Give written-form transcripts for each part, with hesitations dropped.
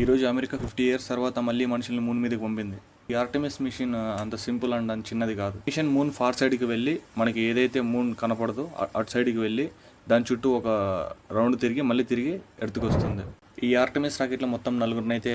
ఈరోజు America 50 years తర్వాత మళ్ళీ మనుషుల్ని మూన్ మీదకి పంపింది. ఈ ఆర్టెమిస్ మిషన్ అంత సింపుల్ అండ్ అంత చిన్నది కాదు. మిషన్ మూన్ ఫార్ సైడ్కి వెళ్ళి మనకి ఏదైతే మూన్ కనపడదో అటు సైడ్కి వెళ్ళి దాని చుట్టూ ఒక రౌండ్ తిరిగి మళ్ళీ తిరిగి ఎర్త్కి వస్తుంది. ఈ ఆర్టెమిస్ రాకెట్లో మొత్తం నలుగురిని అయితే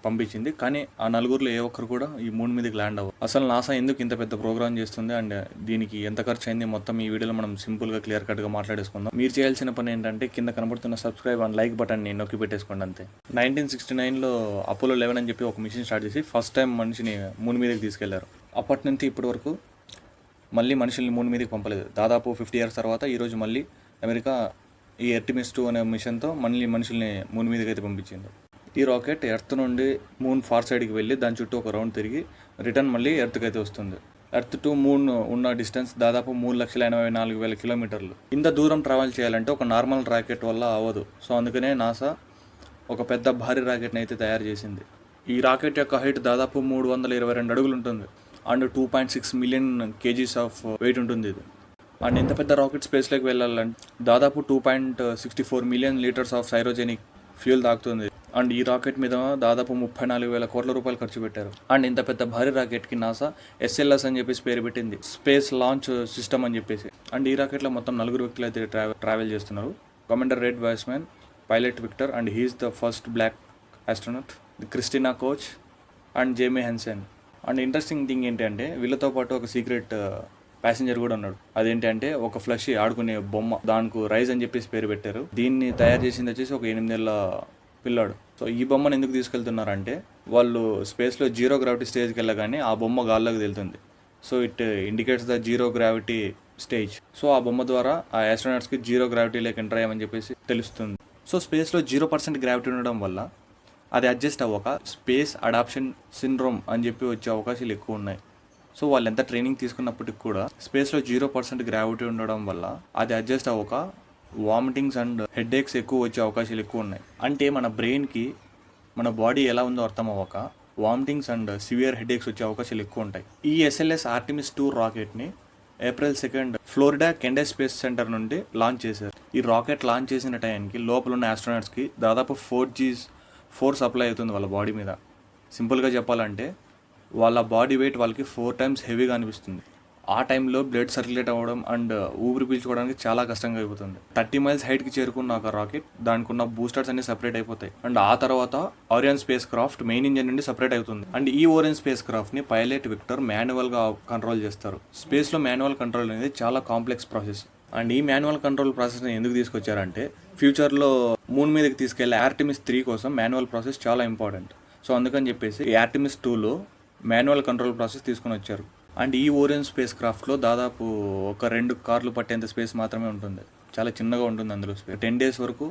పంపించింది. కానీ ఆ నలుగురిలో ఏ ఒక్కరు కూడా ఈ మూన్ మీదకి ల్యాండ్ అవ్వదు. అసలు నాసా ఎందుకు ఇంత పెద్ద ప్రోగ్రామ్ చేస్తుంది అండ్ దీనికి ఎంత ఖర్చు అయింది మొత్తం ఈ వీడియోలో మనం సింపుల్గా క్లియర్ కట్గా మాట్లాడేసుకుందాం. మీరు చేయాల్సిన పని ఏంటంటే కింద కనబడుతున్న సబ్స్క్రైబ్ అండ్ లైక్ బటన్ని నొక్కి పెట్టేసుకోండి అంతే. 1969లో అపోలో 11 అని చెప్పి ఒక మిషన్ స్టార్ట్ చేసి ఫస్ట్ టైం మనిషిని మూన్ మీదకి తీసుకెళ్లారు. అప్పటి నుంచి ఇప్పటి వరకు మళ్ళీ మనుషుల్ని మూన్ మీదకి పంపలేదు. దాదాపు 50 ఇయర్స్ తర్వాత ఈరోజు మళ్ళీ అమెరికా ఈ ఆర్టెమిస్ 2 అనే మిషన్తో మళ్ళీ మనుషుల్ని మూన్ మీదకి అయితే పంపించింది. ఈ రాకెట్ ఎర్త్ నుండి మూన్ ఫార్ సైడ్కి వెళ్ళి దాని చుట్టూ ఒక రౌండ్ తిరిగి రిటర్న్ మళ్ళీ ఎర్త్కి అయితే వస్తుంది. ఎర్త్ టు మూన్ ఉన్న డిస్టెన్స్ దాదాపు 3,84,000 కిలోమీటర్లు. ఇంత దూరం ట్రావెల్ చేయాలంటే ఒక నార్మల్ రాకెట్ వల్ల అవ్వదు. సో అందుకనే నాసా ఒక పెద్ద భారీ రాకెట్ని అయితే తయారు చేసింది. ఈ రాకెట్ యొక్క హైట్ దాదాపు 322 అడుగులు ఉంటుంది and 2.6 million kgs of weight ఉంటుంది ఇది. అండ్ ఇంత పెద్ద రాకెట్ స్పేస్లోకి వెళ్ళాలంటే దాదాపు 2.64 మిలియన్ లీటర్స్ ఆఫ్ సైరోజెనిక్ ఫ్యూయల్ తాగుతుంది. అండ్ ఈ రాకెట్ మీద దాదాపు 34,000 కోట్ల రూపాయలు ఖర్చు పెట్టారు. అండ్ ఇంత పెద్ద భారీ రాకెట్కి నాసా SLS అని చెప్పేసి పేరు పెట్టింది, స్పేస్ లాంచ్ సిస్టమ్ అని చెప్పేసి. అండ్ ఈ రాకెట్లో మొత్తం 4 వ్యక్తులు అయితే ట్రావెల్ చేస్తున్నారు. Commander Reid Wiseman, pilot Victor and he's the first black astronaut, Christina Koch and Jamie Hansen. And interesting thing ఏంటంటే వీళ్ళతో పాటు ఒక సీక్రెట్ ప్యాసింజర్ కూడా ఉన్నాడు. అదేంటంటే ఒక ఫ్లష్ ఆడుకునే బొమ్మ, దానికి రైజ్ అని చెప్పేసి పేరు పెట్టారు. దీన్ని తయారు చేసింది వచ్చేసి ఒక 8 ఏళ్ల పిల్లాడు. సో ఈ బొమ్మను ఎందుకు తీసుకెళ్తున్నారంటే వాళ్ళు స్పేస్లో జీరో గ్రావిటీ స్టేజ్కి వెళ్ళగానే ఆ బొమ్మ గాల్లోకి వెళ్తుంది. So it indicates the zero gravity stage. So ఆ బొమ్మ ద్వారా ఆ ఆస్ట్రోనాట్స్కి జీరో గ్రావిటీలోకి ఎంటర్ అయ్యామని చెప్పేసి తెలుస్తుంది. సో స్పేస్లో 0% గ్రావిటీ ఉండడం వల్ల అది అడ్జస్ట్ అవ్వక స్పేస్ అడాప్షన్ సిండ్రోమ్ అని చెప్పి వచ్చే అవకాశాలు ఎక్కువ ఉన్నాయి. సో వాళ్ళు ఎంత ట్రైనింగ్ తీసుకున్నప్పటికి కూడా స్పేస్లో 0% గ్రావిటీ ఉండడం వల్ల అది అడ్జస్ట్ అవ్వక వామిటింగ్స్ అండ్ హెడేక్స్ ఎక్కువ వచ్చే అవకాశాలు ఎక్కువ ఉన్నాయి. అంటే మన బ్రెయిన్కి మన బాడీ ఎలా ఉందో అర్థం అవ్వక వామిటింగ్స్ అండ్ సివియర్ హెడేక్స్ వచ్చే అవకాశాలు ఎక్కువ ఉంటాయి. ఈ SLS ఆర్టెమిస్ 2 రాకెట్ని April 2 Florida Kennedy space center నుండి లాంచ్ చేశారు. ఈ రాకెట్ లాంచ్ చేసిన టైంకి లోపల ఉన్న ఆస్ట్రోనాట్స్కి దాదాపు 4 సప్లై అవుతుంది వాళ్ళ బాడీ మీద. సింపుల్గా చెప్పాలంటే వాళ్ళ బాడీ వెయిట్ వాళ్ళకి 4 టైమ్స్ హెవీగా అనిపిస్తుంది. ఆ టైంలో బ్లడ్ సర్క్యులేట్ అవ్వడం అండ్ ఊపిరి పీల్చుకోవడానికి చాలా కష్టంగా అయిపోతుంది. 30 మైల్స్ హైట్కి చేరుకున్న ఒక రాకెట్ దానికి ఉన్న బూస్టర్స్ అన్ని సపరేట్ అయిపోతాయి. అండ్ ఆ తర్వాత Orion spacecraft main engine నుండి సపరేట్ అవుతుంది. అండ్ ఈ ఓరియన్ స్పేస్ క్రాఫ్ట్ని పైలట్ విక్టర్ మాన్యువల్గా కంట్రోల్ చేస్తారు. స్పేస్లో మాన్యువల్ కంట్రోల్ అనేది చాలా కాంప్లెక్స్ ప్రాసెస్. అండ్ ఈ మాన్యువల్ కంట్రోల్ ప్రాసెస్ని ఎందుకు తీసుకొచ్చారంటే ఫ్యూచర్లో మూన్ మీదకి తీసుకెళ్లే ఆర్టెమిస్ 3 కోసం మాన్యువల్ ప్రాసెస్ చాలా ఇంపార్టెంట్. సో అందుకని చెప్పేసి ఈ ఆర్టెమిస్ 2లో మాన్యువల్ కంట్రోల్ ప్రాసెస్ తీసుకొని వచ్చారు. అండ్ ఈ ఓరియన్ స్పేస్ క్రాఫ్ట్లో దాదాపు ఒక 2 కార్లు పట్టేంత స్పేస్ మాత్రమే ఉంటుంది. చాలా చిన్నగా ఉంటుంది అందులో స్పేస్. 10 డేస్ వరకు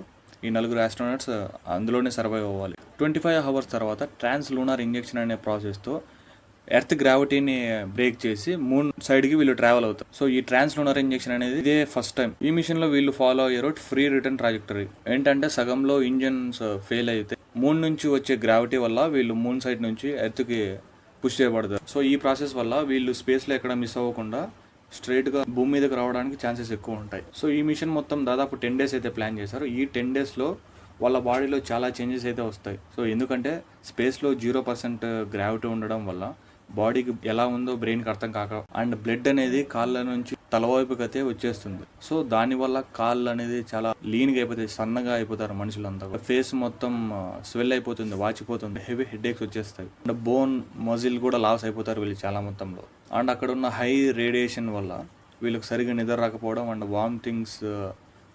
ఈ 4 ఆస్ట్రోనాట్స్ అందులోనే సర్వైవ్ అవ్వాలి. 25 అవర్స్ తర్వాత ట్రాన్స్ లూనార్ ఇంజెక్షన్ అనే ప్రాసెస్తో ఎర్త్ గ్రావిటీని బ్రేక్ చేసి మూన్ సైడ్కి వీళ్ళు ట్రావెల్ అవుతారు. సో ఈ ట్రాన్స్ లూనార్ ఇంజెక్షన్ అనేది ఇదే ఫస్ట్ టైం. ఈ మిషన్లో వీళ్ళు ఫాలో అయ్యే రూట్ ఫ్రీ రిటర్న్ ట్రాజెక్టరీ. ఏంటంటే సగంలో ఇంజన్స్ ఫెయిల్ అయితే మూన్ నుంచి వచ్చే గ్రావిటీ వల్ల వీళ్ళు మూన్ సైడ్ నుంచి ఎర్త్కి పుష్ చేయబడతారు. సో ఈ ప్రాసెస్ వల్ల వీళ్ళు స్పేస్లో ఎక్కడ మిస్ అవ్వకుండా స్ట్రైట్గా భూమి మీదకి రావడానికి ఛాన్సెస్ ఎక్కువ ఉంటాయి. సో ఈ మిషన్ మొత్తం దాదాపు 10 డేస్ అయితే ప్లాన్ చేశారు. ఈ 10 డేస్లో వాళ్ళ బాడీలో చాలా చేంజెస్ అయితే వస్తాయి. సో ఎందుకంటే స్పేస్లో 0% గ్రావిటీ ఉండడం వల్ల బాడీకి ఎలా ఉందో బ్రెయిన్కి అర్థం కాక అండ్ బ్లడ్ అనేది కాళ్ళ నుంచి తలవైపుకి అయితే వచ్చేస్తుంది. సో దానివల్ల కాళ్ళు అనేది చాలా లీన్గా అయిపోతాయి, సన్నగా అయిపోతారు మనుషులంతా. ఫేస్ మొత్తం స్వెల్ అయిపోతుంది, వాచిపోతుంది, హెవీ హెడేక్స్ వచ్చేస్తాయి. అండ్ బోన్ మజిల్ కూడా లాస్ అయిపోతారు వీళ్ళు చాలా మొత్తంలో. అండ్ అక్కడ ఉన్న హై రేడియేషన్ వల్ల వీళ్ళకి సరిగ్గా నిద్ర రాకపోవడం అండ్ వామిటింగ్స్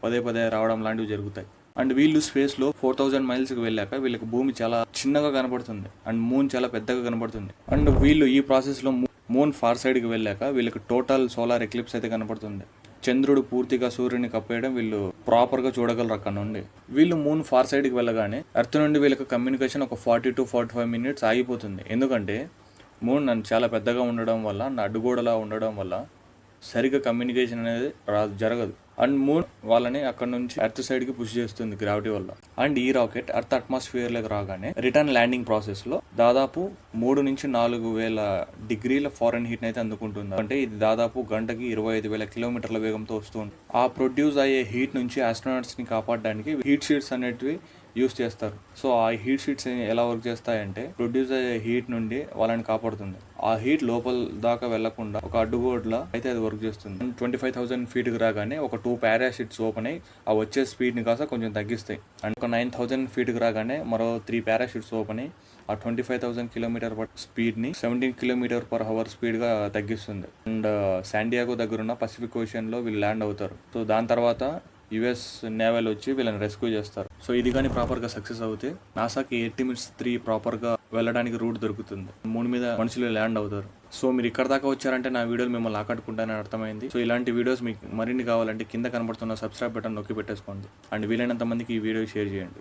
పదే రావడం లాంటివి జరుగుతాయి. అండ్ వీళ్ళు స్పేస్లో 4,000 మైల్స్కి వెళ్ళాక వీళ్ళకి భూమి చాలా చిన్నగా కనపడుతుంది అండ్ మూన్ చాలా పెద్దగా కనపడుతుంది. అండ్ వీళ్ళు ఈ ప్రాసెస్లో మూన్ ఫార్ సైడ్కి వెళ్ళాక వీళ్ళకి టోటల్ సోలార్ ఎక్లిప్స్ అయితే కనపడుతుంది. చంద్రుడు పూర్తిగా సూర్యుని కప్పేయడం వీళ్ళు ప్రాపర్గా చూడగలరు అక్కడ నుండి. వీళ్ళు మూన్ ఫార్ సైడ్కి వెళ్ళగానే ఎర్త్ నుండి వీళ్ళకి కమ్యూనికేషన్ ఒక 40 to 45 మినిట్స్ ఆగిపోతుంది. ఎందుకంటే మూన్ చాలా పెద్దగా ఉండడం వల్ల అడ్డుగోడలా ఉండడం వల్ల సరిగ్గా కమ్యూనికేషన్ అనేది జరగదు. అండ్ మూన్ వాళ్ళని అక్కడ నుంచి ఎర్త్ సైడ్కి పుష్ చేస్తుంది గ్రావిటీ వల్ల. అండ్ ఈ రాకెట్ ఎర్త్ అట్మాస్ఫియర్లోకి రాగానే రిటర్న్ ల్యాండింగ్ ప్రాసెస్లో దాదాపు 3 నుంచి 4,000 డిగ్రీల ఫారెన్ హీట్ని అయితే అందుకుంటుంది. అంటే ఇది దాదాపు గంటకి 25,000 కిలోమీటర్ల వేగంతో వస్తుంది. ఆ ప్రొడ్యూస్ అయ్యే హీట్ నుంచి ఆస్ట్రోనాట్స్ని కాపాడడానికి హీట్ షీట్స్ అనేటివి యూస్ చేస్తారు. సో ఆ హీట్ షీట్స్ ఎలా వర్క్ చేస్తాయంటే ప్రొడ్యూస్ అయ్యే హీట్ నుండి వాళ్ళని కాపాడుతుంది. ఆ హీట్ లోపల దాకా వెళ్లకుండా ఒక అడ్డుగోడ్లా అయితే అది వర్క్ చేస్తుంది. 25,000 ఫీట్కి రాగానే ఒక 2 పారాషూట్స్ ఓపెన్ అయ్యి ఆ వచ్చే స్పీడ్ని కాస్త కొంచెం తగ్గిస్తాయి. అండ్ ఒక 9,000 ఫీట్కి రాగానే మరో 3 పారాషూట్స్ ఓపెన్ అయ్యి ఆ 25,000 కిలోమీటర్ స్పీడ్ని 17 కిలోమీటర్ పర్ అవర్ స్పీడ్గా తగ్గిస్తుంది. అండ్ శాండియాగో దగ్గర ఉన్న పసిఫిక్ ఓషన్లో వీళ్ళు ల్యాండ్ అవుతారు. సో దాని తర్వాత యుఎస్ నేవల్ వచ్చి వీళ్ళని రెస్క్యూ చేస్తారు. సో ఇది కానీ ప్రాపర్గా సక్సెస్ అవుతే నాసాకి ఆర్టెమిస్ 3 ప్రాపర్గా వెళ్ళడానికి రూట్ దొరుకుతుంది. మూన్ మీద మనుషులు ల్యాండ్ అవుతారు. సో మీరు ఇక్కడ దాకా వచ్చారంటే నా వీడియోలు మిమ్మల్ని ఆకట్టుకుంటానని అర్థమైంది. సో ఇలాంటి వీడియోస్ మీకు మరిన్ని కావాలంటే కింద కనబడుతున్న సబ్స్క్రైబ్ బటన్ నొక్కి పెట్టేసుకోండి. అండ్ వీలైనంత మందికి ఈ వీడియో షేర్ చేయండి.